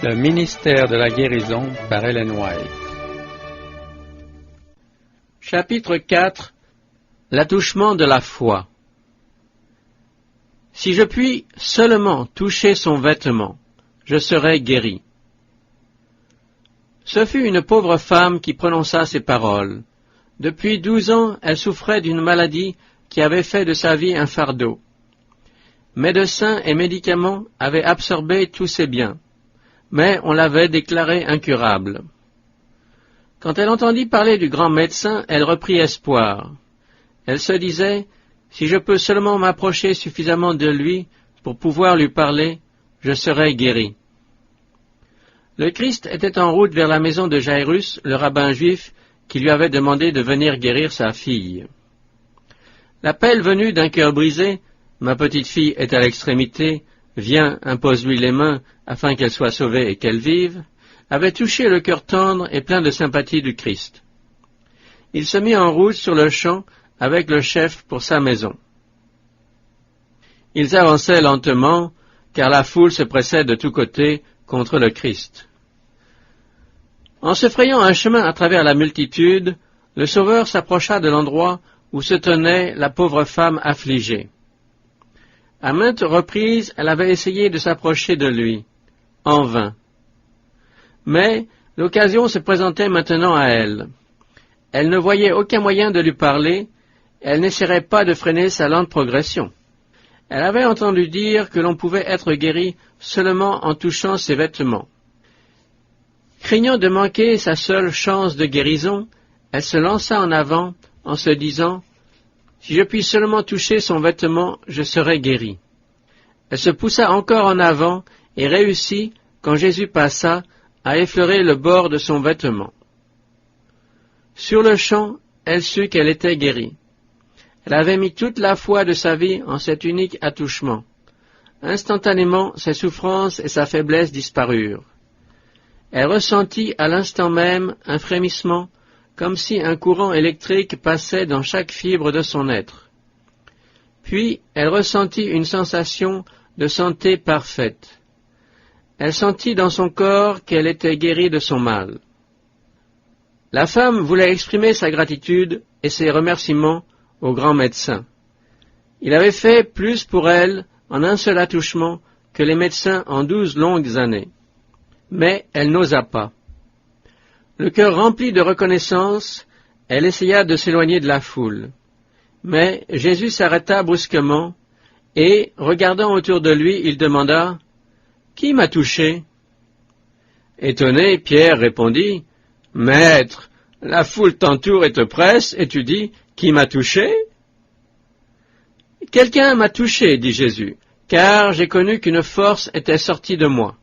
Le ministère de la guérison par Ellen White. Chapitre 4. L'attouchement de la foi. Si je puis seulement toucher son vêtement, je serai guéri. Ce fut une pauvre femme qui prononça ces paroles. Depuis 12 ans, elle souffrait d'une maladie qui avait fait de sa vie un fardeau. Médecins et médicaments avaient absorbé tous ses biens, mais on l'avait déclarée incurable. Quand elle entendit parler du grand médecin, elle reprit espoir. Elle se disait, si je peux seulement m'approcher suffisamment de lui pour pouvoir lui parler, je serai guéri. Le Christ était en route vers la maison de Jairus, le rabbin juif, qui lui avait demandé de venir guérir sa fille. L'appel venu d'un cœur brisé, ma petite fille est à l'extrémité, viens, impose-lui les mains, afin qu'elle soit sauvée et qu'elle vive, avait touché le cœur tendre et plein de sympathie du Christ. Il se mit en route sur le champ avec le chef pour sa maison. Ils avançaient lentement, car la foule se pressait de tous côtés contre le Christ. En se frayant un chemin à travers la multitude, le Sauveur s'approcha de l'endroit où se tenait la pauvre femme affligée. À maintes reprises, elle avait essayé de s'approcher de lui, en vain. Mais l'occasion se présentait maintenant à elle. Elle ne voyait aucun moyen de lui parler, elle n'essaierait pas de freiner sa lente progression. Elle avait entendu dire que l'on pouvait être guéri seulement en touchant ses vêtements. Craignant de manquer sa seule chance de guérison, elle se lança en avant en se disant « Si je puis seulement toucher son vêtement, je serai guéri. » Elle se poussa encore en avant et réussit, quand Jésus passa, à effleurer le bord de son vêtement. Sur le champ, elle sut qu'elle était guérie. Elle avait mis toute la foi de sa vie en cet unique attouchement. Instantanément, ses souffrances et sa faiblesse disparurent. Elle ressentit à l'instant même un frémissement, comme si un courant électrique passait dans chaque fibre de son être. Puis, elle ressentit une sensation de santé parfaite. Elle sentit dans son corps qu'elle était guérie de son mal. La femme voulait exprimer sa gratitude et ses remerciements au grand médecin. Il avait fait plus pour elle en un seul attouchement que les médecins en 12 longues années. Mais elle n'osa pas. Le cœur rempli de reconnaissance, elle essaya de s'éloigner de la foule. Mais Jésus s'arrêta brusquement et, regardant autour de lui, il demanda « Qui m'a touché ?» Étonné, Pierre répondit « Maître, la foule t'entoure et te presse, et tu dis « Qui m'a touché ?» « Quelqu'un m'a touché, dit Jésus, car j'ai connu qu'une force était sortie de moi. »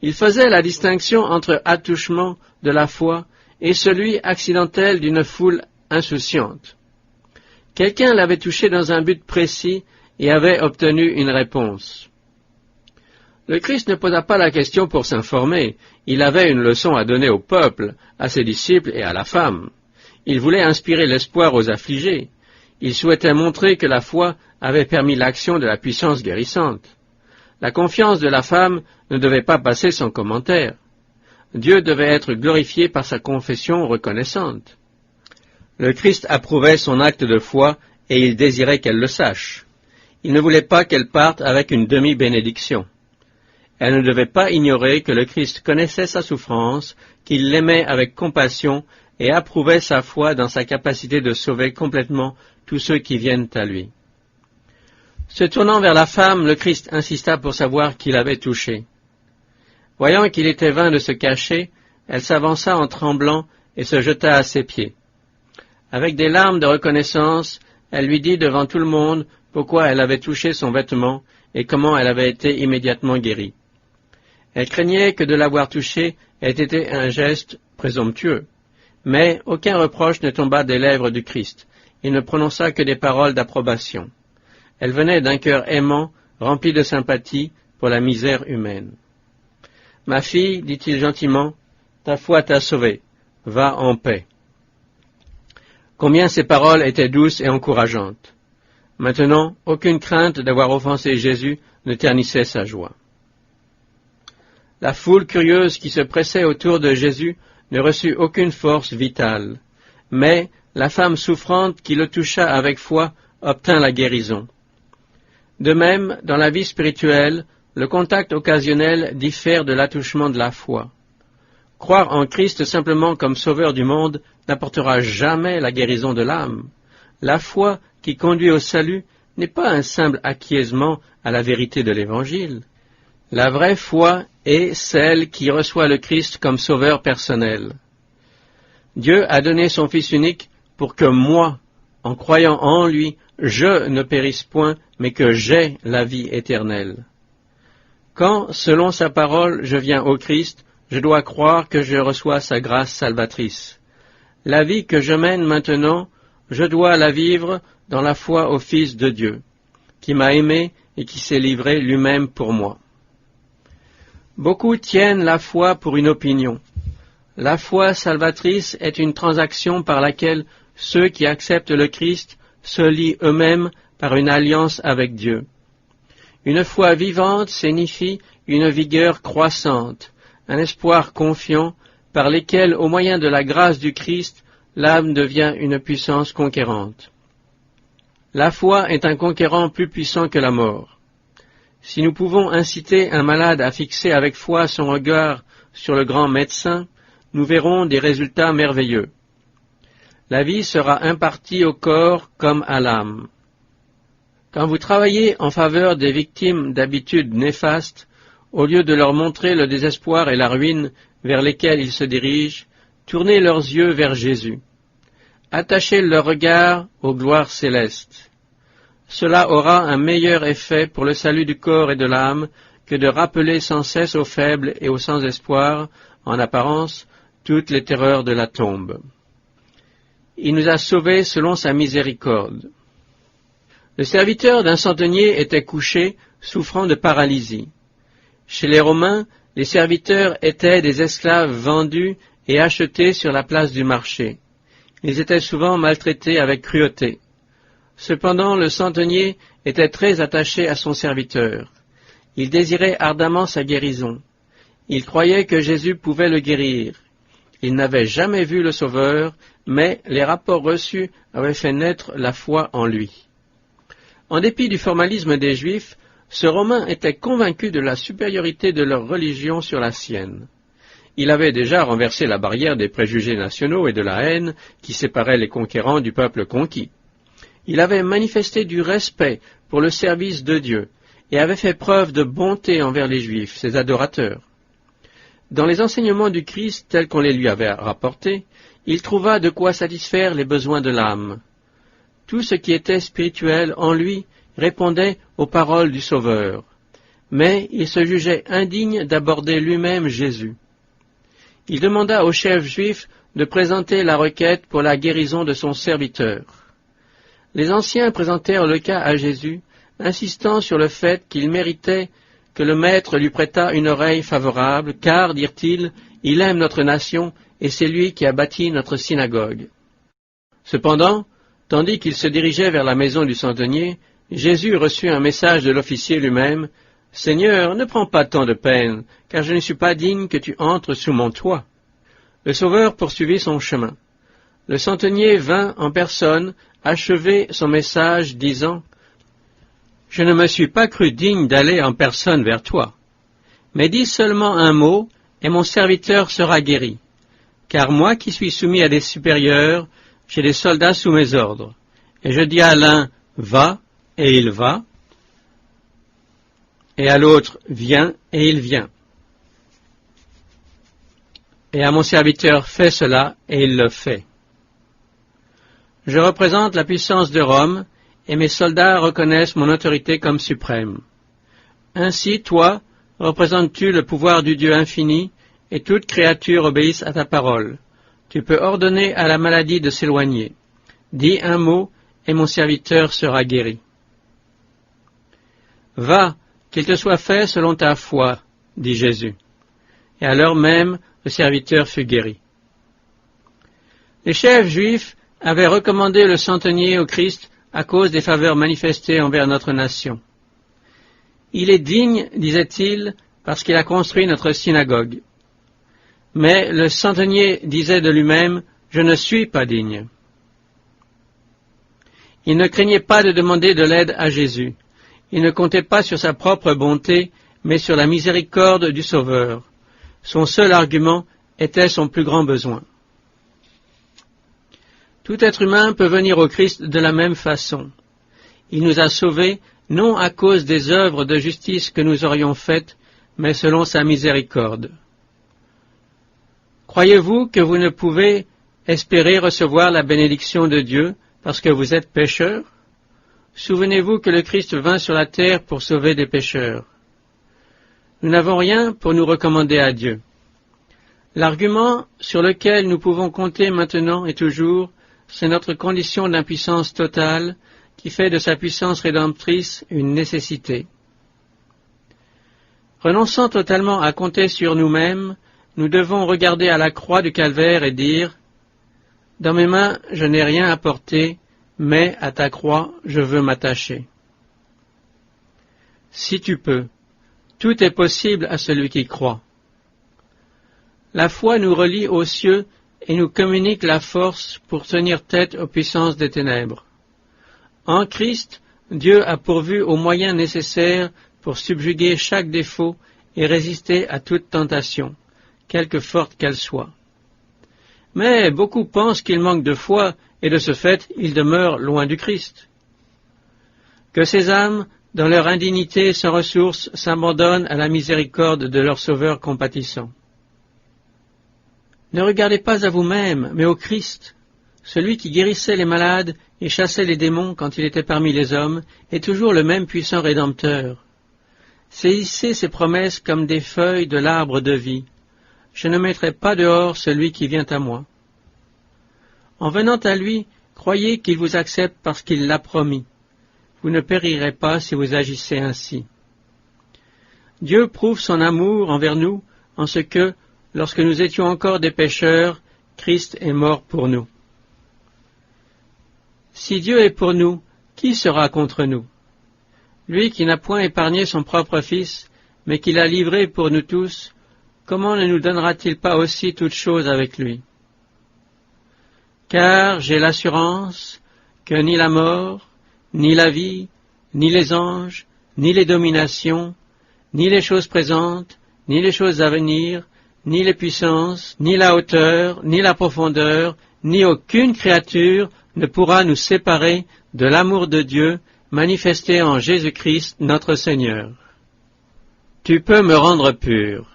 Il faisait la distinction entre attouchement de la foi et celui accidentel d'une foule insouciante. Quelqu'un l'avait touché dans un but précis et avait obtenu une réponse. Le Christ ne posa pas la question pour s'informer, il avait une leçon à donner au peuple, à ses disciples et à la femme. Il voulait inspirer l'espoir aux affligés. Il souhaitait montrer que la foi avait permis l'action de la puissance guérissante. La confiance de la femme ne devait pas passer sans commentaire. Dieu devait être glorifié par sa confession reconnaissante. Le Christ approuvait son acte de foi et il désirait qu'elle le sache. Il ne voulait pas qu'elle parte avec une demi-bénédiction. Elle ne devait pas ignorer que le Christ connaissait sa souffrance, qu'il l'aimait avec compassion et approuvait sa foi dans sa capacité de sauver complètement tous ceux qui viennent à lui. Se tournant vers la femme, le Christ insista pour savoir qui l'avait touchée. Voyant qu'il était vain de se cacher, elle s'avança en tremblant et se jeta à ses pieds. Avec des larmes de reconnaissance, elle lui dit devant tout le monde pourquoi elle avait touché son vêtement et comment elle avait été immédiatement guérie. Elle craignait que de l'avoir touché ait été un geste présomptueux, mais aucun reproche ne tomba des lèvres du Christ. Il ne prononça que des paroles d'approbation. Elle venait d'un cœur aimant, rempli de sympathie pour la misère humaine. « Ma fille, dit-il gentiment, ta foi t'a sauvée. Va en paix. » Combien ces paroles étaient douces et encourageantes. Maintenant, aucune crainte d'avoir offensé Jésus ne ternissait sa joie. La foule curieuse qui se pressait autour de Jésus ne reçut aucune force vitale, mais la femme souffrante qui le toucha avec foi obtint la guérison. De même, dans la vie spirituelle, le contact occasionnel diffère de l'attouchement de la foi. Croire en Christ simplement comme sauveur du monde n'apportera jamais la guérison de l'âme. La foi qui conduit au salut n'est pas un simple acquiescement à la vérité de l'Évangile. La vraie foi est celle qui reçoit le Christ comme sauveur personnel. Dieu a donné son Fils unique pour que moi, en croyant en lui, je ne périsse point, mais que j'aie la vie éternelle. Quand, selon sa parole, je viens au Christ, je dois croire que je reçois sa grâce salvatrice. La vie que je mène maintenant, je dois la vivre dans la foi au Fils de Dieu, qui m'a aimé et qui s'est livré lui-même pour moi. Beaucoup tiennent la foi pour une opinion. La foi salvatrice est une transaction par laquelle ceux qui acceptent le Christ se lient eux-mêmes par une alliance avec Dieu. Une foi vivante signifie une vigueur croissante, un espoir confiant par lesquels, au moyen de la grâce du Christ, l'âme devient une puissance conquérante. La foi est un conquérant plus puissant que la mort. Si nous pouvons inciter un malade à fixer avec foi son regard sur le grand médecin, nous verrons des résultats merveilleux. La vie sera impartie au corps comme à l'âme. Quand vous travaillez en faveur des victimes d'habitudes néfastes, au lieu de leur montrer le désespoir et la ruine vers lesquels ils se dirigent, tournez leurs yeux vers Jésus. Attachez leur regard aux gloires célestes. Cela aura un meilleur effet pour le salut du corps et de l'âme que de rappeler sans cesse aux faibles et aux sans espoir, en apparence, toutes les terreurs de la tombe. Il nous a sauvés selon sa miséricorde. Le serviteur d'un centenier était couché, souffrant de paralysie. Chez les Romains, les serviteurs étaient des esclaves vendus et achetés sur la place du marché. Ils étaient souvent maltraités avec cruauté. Cependant, le centenier était très attaché à son serviteur. Il désirait ardemment sa guérison. Il croyait que Jésus pouvait le guérir. Il n'avait jamais vu le Sauveur, mais les rapports reçus avaient fait naître la foi en lui. En dépit du formalisme des Juifs, ce Romain était convaincu de la supériorité de leur religion sur la sienne. Il avait déjà renversé la barrière des préjugés nationaux et de la haine qui séparaient les conquérants du peuple conquis. Il avait manifesté du respect pour le service de Dieu et avait fait preuve de bonté envers les Juifs, ses adorateurs. Dans les enseignements du Christ tels qu'on les lui avait rapportés, il trouva de quoi satisfaire les besoins de l'âme. Tout ce qui était spirituel en lui répondait aux paroles du Sauveur, mais il se jugeait indigne d'aborder lui-même Jésus. Il demanda au chef juif de présenter la requête pour la guérison de son serviteur. Les anciens présentèrent le cas à Jésus, insistant sur le fait qu'il méritait que le Maître lui prêtât une oreille favorable, car, dirent-ils, il aime notre nation et c'est lui qui a bâti notre synagogue. Cependant, tandis qu'il se dirigeait vers la maison du centenier, Jésus reçut un message de l'officier lui-même, « Seigneur, ne prends pas tant de peine, car je ne suis pas digne que tu entres sous mon toit. » Le Sauveur poursuivit son chemin. Le centenier vint en personne achever son message, disant, « Je ne me suis pas cru digne d'aller en personne vers toi, mais dis seulement un mot, et mon serviteur sera guéri. Car moi qui suis soumis à des supérieurs, j'ai des soldats sous mes ordres, et je dis à l'un, va, et il va, et à l'autre, viens, et il vient. Et à mon serviteur, fais cela, et il le fait. Je représente la puissance de Rome, et mes soldats reconnaissent mon autorité comme suprême. Ainsi, toi, représentes-tu le pouvoir du Dieu infini, et toute créature obéisse à ta parole. Tu peux ordonner à la maladie de s'éloigner. Dis un mot, et mon serviteur sera guéri. Va, qu'il te soit fait selon ta foi, dit Jésus. Et à l'heure même, le serviteur fut guéri. Les chefs juifs avaient recommandé le centenier au Christ à cause des faveurs manifestées envers notre nation. Il est digne, disait-il, parce qu'il a construit notre synagogue. Mais le centenier disait de lui-même, « Je ne suis pas digne. » Il ne craignait pas de demander de l'aide à Jésus. Il ne comptait pas sur sa propre bonté, mais sur la miséricorde du Sauveur. Son seul argument était son plus grand besoin. Tout être humain peut venir au Christ de la même façon. Il nous a sauvés, non à cause des œuvres de justice que nous aurions faites, mais selon sa miséricorde. Croyez-vous que vous ne pouvez espérer recevoir la bénédiction de Dieu parce que vous êtes pécheurs? Souvenez-vous que le Christ vint sur la terre pour sauver des pécheurs. Nous n'avons rien pour nous recommander à Dieu. L'argument sur lequel nous pouvons compter maintenant et toujours, c'est notre condition d'impuissance totale qui fait de sa puissance rédemptrice une nécessité. Renonçant totalement à compter sur nous-mêmes, nous devons regarder à la croix du calvaire et dire « Dans mes mains, je n'ai rien à porter, mais à ta croix, je veux m'attacher. » Si tu peux, tout est possible à celui qui croit. La foi nous relie aux cieux et nous communique la force pour tenir tête aux puissances des ténèbres. En Christ, Dieu a pourvu aux moyens nécessaires pour subjuguer chaque défaut et résister à toute tentation, quelque forte qu'elle soit. Mais beaucoup pensent qu'ils manquent de foi et de ce fait, ils demeurent loin du Christ. Que ces âmes, dans leur indignité sans ressources, s'abandonnent à la miséricorde de leur Sauveur compatissant. Ne regardez pas à vous-même, mais au Christ. Celui qui guérissait les malades et chassait les démons quand il était parmi les hommes est toujours le même puissant Rédempteur. Saisissez ses promesses comme des feuilles de l'arbre de vie. Je ne mettrai pas dehors celui qui vient à moi. En venant à lui, croyez qu'il vous accepte parce qu'il l'a promis. Vous ne périrez pas si vous agissez ainsi. Dieu prouve son amour envers nous en ce que, lorsque nous étions encore des pécheurs, Christ est mort pour nous. Si Dieu est pour nous, qui sera contre nous? Lui qui n'a point épargné son propre Fils, mais qui l'a livré pour nous tous, comment ne nous donnera-t-il pas aussi toutes choses avec lui? Car j'ai l'assurance que ni la mort, ni la vie, ni les anges, ni les dominations, ni les choses présentes, ni les choses à venir, ni les puissances, ni la hauteur, ni la profondeur, ni aucune créature ne pourra nous séparer de l'amour de Dieu manifesté en Jésus-Christ notre Seigneur. Tu peux me rendre pur.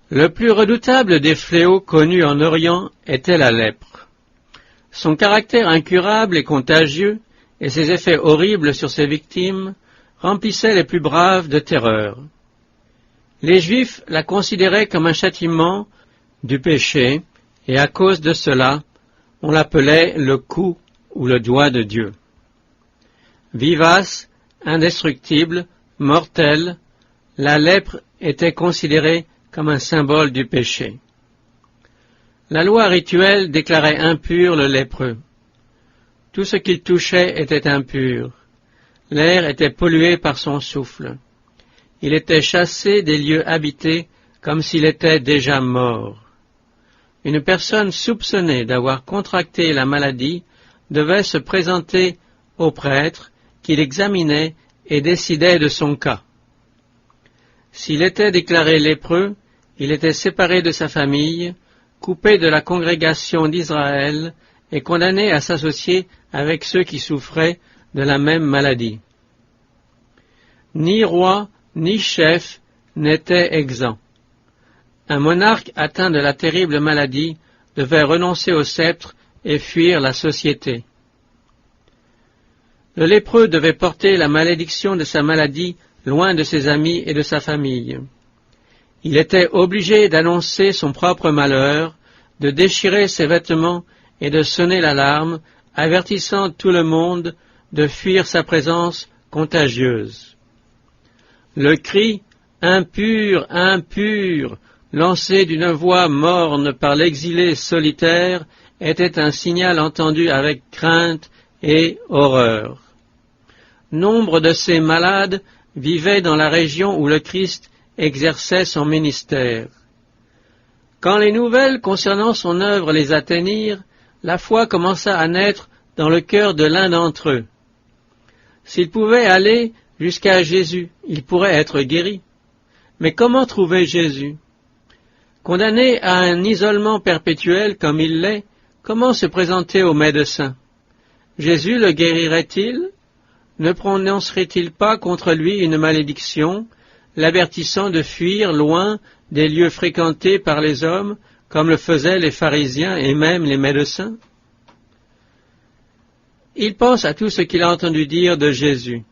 Le plus redoutable des fléaux connus en Orient était la lèpre. Son caractère incurable et contagieux, et ses effets horribles sur ses victimes, remplissaient les plus braves de terreur. Les Juifs la considéraient comme un châtiment du péché, et à cause de cela, on l'appelait le coup ou le doigt de Dieu. Vivace, indestructible, mortelle, la lèpre était considérée comme un symbole du péché. La loi rituelle déclarait impur le lépreux. Tout ce qu'il touchait était impur. L'air était pollué par son souffle. Il était chassé des lieux habités comme s'il était déjà mort. Une personne soupçonnée d'avoir contracté la maladie devait se présenter au prêtre qui l'examinait et décidait de son cas. S'il était déclaré lépreux, il était séparé de sa famille, coupé de la congrégation d'Israël et condamné à s'associer avec ceux qui souffraient de la même maladie. Ni roi, ni chef n'étaient exempts. Un monarque atteint de la terrible maladie devait renoncer au sceptre et fuir la société. Le lépreux devait porter la malédiction de sa maladie loin de ses amis et de sa famille. Il était obligé d'annoncer son propre malheur, de déchirer ses vêtements et de sonner l'alarme, avertissant tout le monde de fuir sa présence contagieuse. Le cri « Impur, impur !» lancé d'une voix morne par l'exilé solitaire était un signal entendu avec crainte et horreur. Nombre de ces malades vivaient dans la région où le Christ exerçait son ministère. Quand les nouvelles concernant son œuvre les atteignirent, la foi commença à naître dans le cœur de l'un d'entre eux. S'il pouvait aller jusqu'à Jésus, il pourrait être guéri. Mais comment trouver Jésus? Condamné à un isolement perpétuel comme il l'est, comment se présenter au médecin? Jésus le guérirait-il? Ne prononcerait-il pas contre lui une malédiction, l'avertissant de fuir loin des lieux fréquentés par les hommes, comme le faisaient les pharisiens et même les médecins? Il pense à tout ce qu'il a entendu dire de Jésus.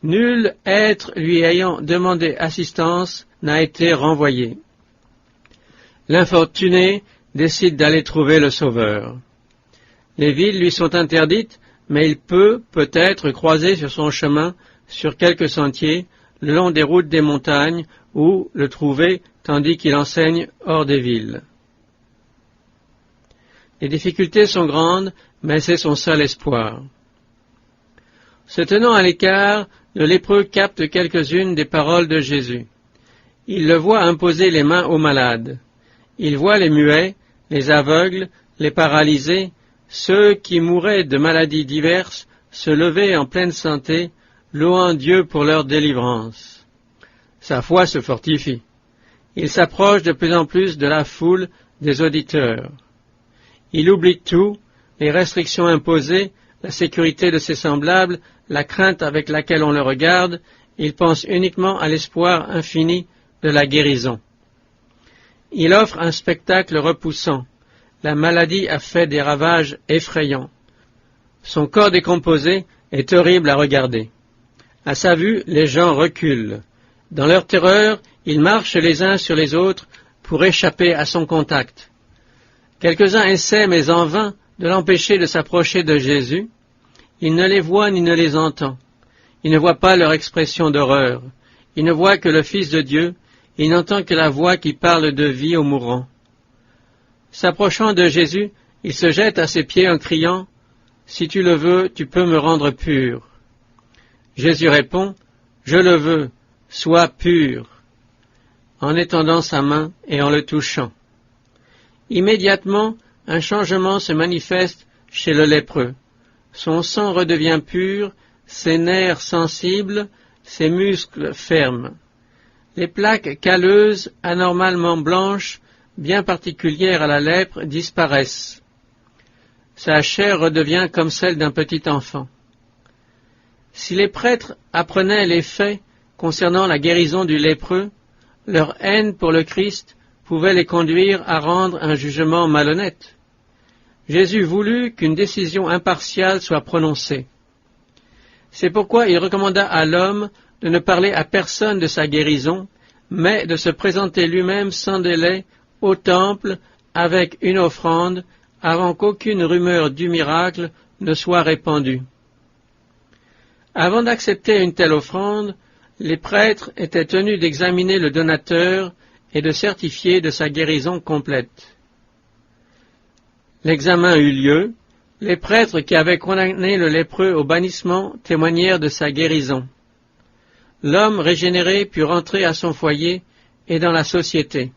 Nul être lui ayant demandé assistance n'a été renvoyé. L'infortuné décide d'aller trouver le Sauveur. Les villes lui sont interdites, mais il peut peut-être croiser sur son chemin, sur quelques sentiers, le long des routes des montagnes, ou le trouver tandis qu'il enseigne hors des villes. Les difficultés sont grandes, mais c'est son seul espoir. Se tenant à l'écart, le lépreux capte quelques-unes des paroles de Jésus. Il le voit imposer les mains aux malades. Il voit les muets, les aveugles, les paralysés, ceux qui mouraient de maladies diverses, se lever en pleine santé, louant Dieu pour leur délivrance. Sa foi se fortifie. Il s'approche de plus en plus de la foule des auditeurs. Il oublie tout, les restrictions imposées, la sécurité de ses semblables, la crainte avec laquelle on le regarde, il pense uniquement à l'espoir infini de la guérison. Il offre un spectacle repoussant. La maladie a fait des ravages effrayants. Son corps décomposé est horrible à regarder. À sa vue, les gens reculent. Dans leur terreur, ils marchent les uns sur les autres pour échapper à son contact. Quelques-uns essaient, mais en vain, de l'empêcher de s'approcher de Jésus. Il ne les voit ni ne les entend. Il ne voit pas leur expression d'horreur. Il ne voit que le Fils de Dieu. Il n'entend que la voix qui parle de vie aux mourants. S'approchant de Jésus, il se jette à ses pieds en criant « Si tu le veux, tu peux me rendre pur. » Jésus répond « Je le veux, sois pur » en étendant sa main et en le touchant. Immédiatement, un changement se manifeste chez le lépreux. Son sang redevient pur, ses nerfs sensibles, ses muscles fermes. Les plaques calleuses, anormalement blanches, bien particulières à la lèpre, disparaissent. Sa chair redevient comme celle d'un petit enfant. Si les prêtres apprenaient les faits concernant la guérison du lépreux, leur haine pour le Christ pouvait les conduire à rendre un jugement malhonnête. Jésus voulut qu'une décision impartiale soit prononcée. C'est pourquoi il recommanda à l'homme de ne parler à personne de sa guérison, mais de se présenter lui-même sans délai au temple avec une offrande avant qu'aucune rumeur du miracle ne soit répandue. Avant d'accepter une telle offrande, les prêtres étaient tenus d'examiner le donateur et de certifier de sa guérison complète. L'examen eut lieu. Les prêtres qui avaient condamné le lépreux au bannissement témoignèrent de sa guérison. L'homme régénéré put rentrer à son foyer et dans la société.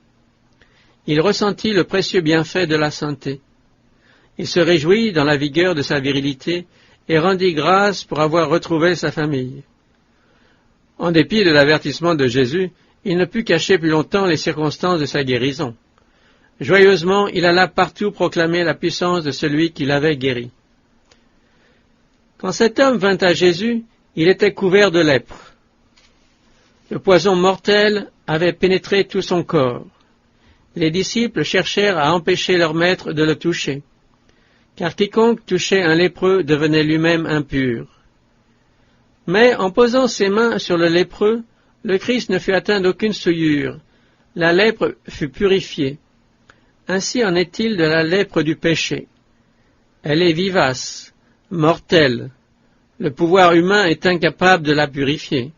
Il ressentit le précieux bienfait de la santé. Il se réjouit dans la vigueur de sa virilité et rendit grâce pour avoir retrouvé sa famille. En dépit de l'avertissement de Jésus, il ne put cacher plus longtemps les circonstances de sa guérison. Joyeusement, il alla partout proclamer la puissance de celui qui l'avait guéri. Quand cet homme vint à Jésus, il était couvert de lèpre. Le poison mortel avait pénétré tout son corps. Les disciples cherchèrent à empêcher leur maître de le toucher, car quiconque touchait un lépreux devenait lui-même impur. Mais en posant ses mains sur le lépreux, le Christ ne fut atteint d'aucune souillure. La lèpre fut purifiée. Ainsi en est-il de la lèpre du péché. Elle est vivace, mortelle. Le pouvoir humain est incapable de la purifier.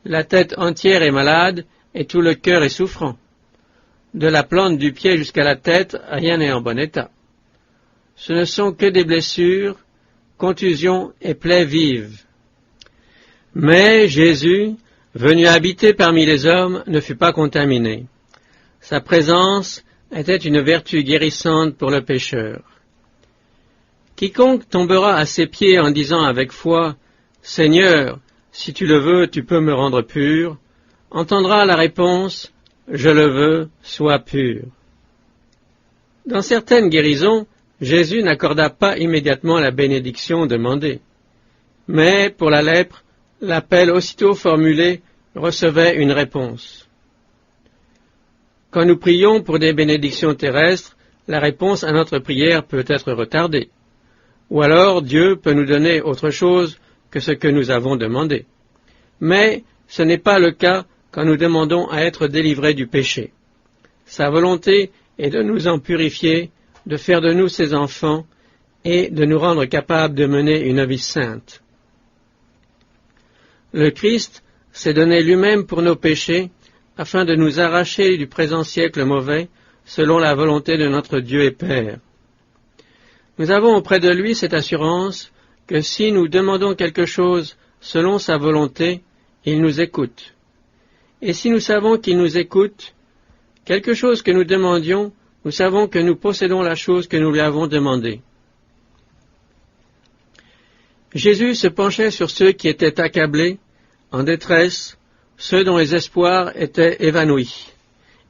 La tête entière est malade et tout le cœur est souffrant. De la plante du pied jusqu'à la tête, rien n'est en bon état. Ce ne sont que des blessures, contusions et plaies vives. Mais Jésus, venu habiter parmi les hommes, ne fut pas contaminé. Sa présence était une vertu guérissante pour le pécheur. Quiconque tombera à ses pieds en disant avec foi « Seigneur, si tu le veux, tu peux me rendre pur », entendra la réponse « Je le veux, sois pur ». Dans certaines guérisons, Jésus n'accorda pas immédiatement la bénédiction demandée. Mais pour la lèpre, l'appel aussitôt formulé recevait une réponse. Quand nous prions pour des bénédictions terrestres, la réponse à notre prière peut être retardée. Ou alors Dieu peut nous donner autre chose que ce que nous avons demandé. Mais ce n'est pas le cas quand nous demandons à être délivrés du péché. Sa volonté est de nous en purifier, de faire de nous ses enfants et de nous rendre capables de mener une vie sainte. Le Christ s'est donné lui-même pour nos péchés afin de nous arracher du présent siècle mauvais selon la volonté de notre Dieu et Père. Nous avons auprès de lui cette assurance que si nous demandons quelque chose selon sa volonté, il nous écoute. Et si nous savons qu'il nous écoute, quelque chose que nous demandions, nous savons que nous possédons la chose que nous lui avons demandée. Jésus se penchait sur ceux qui étaient accablés, en détresse, ceux dont les espoirs étaient évanouis,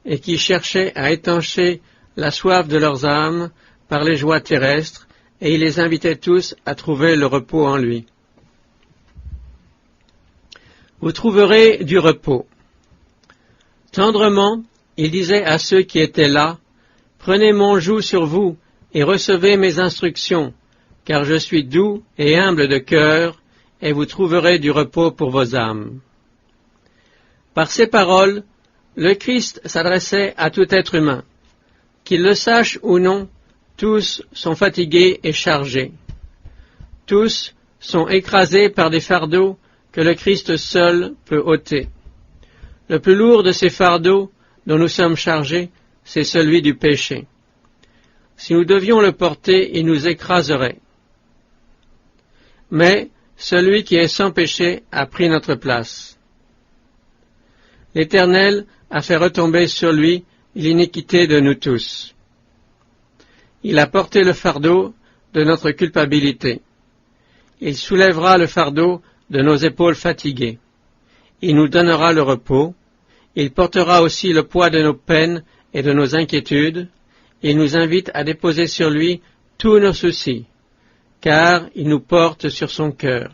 et qui cherchaient à étancher la soif de leurs âmes par les joies terrestres, et il les invitait tous à trouver le repos en lui. Vous trouverez du repos. Tendrement, il disait à ceux qui étaient là, « Prenez mon joug sur vous et recevez mes instructions, car je suis doux et humble de cœur, et vous trouverez du repos pour vos âmes. » Par ces paroles, le Christ s'adressait à tout être humain. Qu'il le sache ou non, tous sont fatigués et chargés. Tous sont écrasés par des fardeaux que le Christ seul peut ôter. Le plus lourd de ces fardeaux dont nous sommes chargés, c'est celui du péché. Si nous devions le porter, il nous écraserait. Mais celui qui est sans péché a pris notre place. L'Éternel a fait retomber sur lui l'iniquité de nous tous. Il a porté le fardeau de notre culpabilité. Il soulèvera le fardeau de nos épaules fatiguées. Il nous donnera le repos. Il portera aussi le poids de nos peines et de nos inquiétudes. Il nous invite à déposer sur lui tous nos soucis, car il nous porte sur son cœur.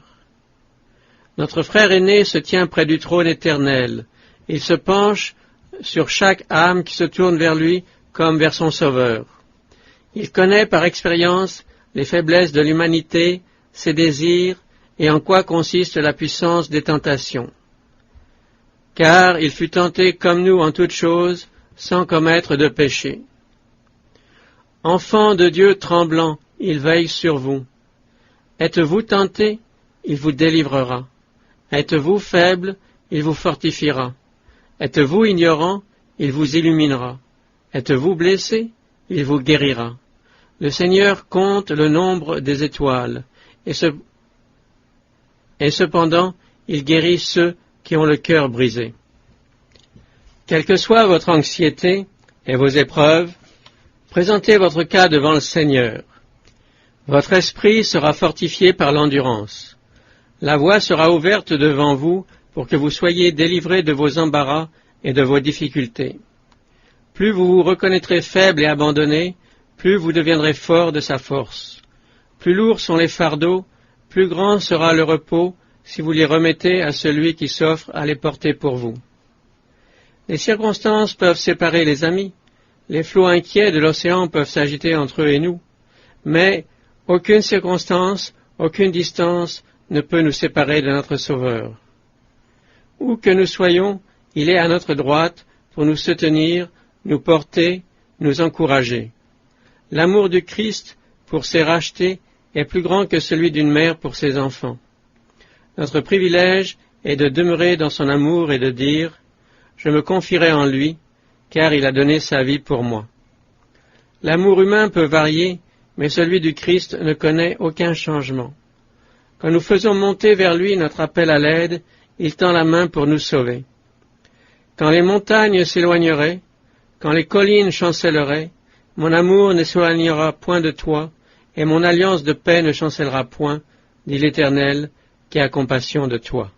Notre frère aîné se tient près du trône éternel. Il se penche sur chaque âme qui se tourne vers lui comme vers son Sauveur. Il connaît par expérience les faiblesses de l'humanité, ses désirs et en quoi consiste la puissance des tentations. Car il fut tenté comme nous en toutes choses, sans commettre de péché. Enfants de Dieu tremblants, il veille sur vous. Êtes-vous tentés? Il vous délivrera. Êtes-vous faibles? Il vous fortifiera. Êtes-vous ignorants? Il vous illuminera. Êtes-vous blessés? Il vous guérira. Le Seigneur compte le nombre des étoiles, et cependant, il guérit ceux qui ont le cœur brisé. Quelle que soit votre anxiété et vos épreuves, présentez votre cas devant le Seigneur. Votre esprit sera fortifié par l'endurance. La voie sera ouverte devant vous pour que vous soyez délivrés de vos embarras et de vos difficultés. Plus vous vous reconnaîtrez faible et abandonné, plus vous deviendrez fort de sa force. Plus lourds sont les fardeaux, plus grand sera le repos si vous les remettez à celui qui s'offre à les porter pour vous. Les circonstances peuvent séparer les amis, les flots inquiets de l'océan peuvent s'agiter entre eux et nous, mais aucune circonstance, aucune distance ne peut nous séparer de notre Sauveur. Où que nous soyons, il est à notre droite pour nous soutenir, nous porter, nous encourager. L'amour du Christ pour ses rachetés est plus grand que celui d'une mère pour ses enfants. Notre privilège est de demeurer dans son amour et de dire « Je me confierai en lui, car il a donné sa vie pour moi ». L'amour humain peut varier, mais celui du Christ ne connaît aucun changement. Quand nous faisons monter vers lui notre appel à l'aide, il tend la main pour nous sauver. Quand les montagnes s'éloigneraient, quand les collines chancelleraient, mon amour ne s'éloignera point de toi, et mon alliance de paix ne chancellera point, dit l'Éternel, qui a compassion de toi.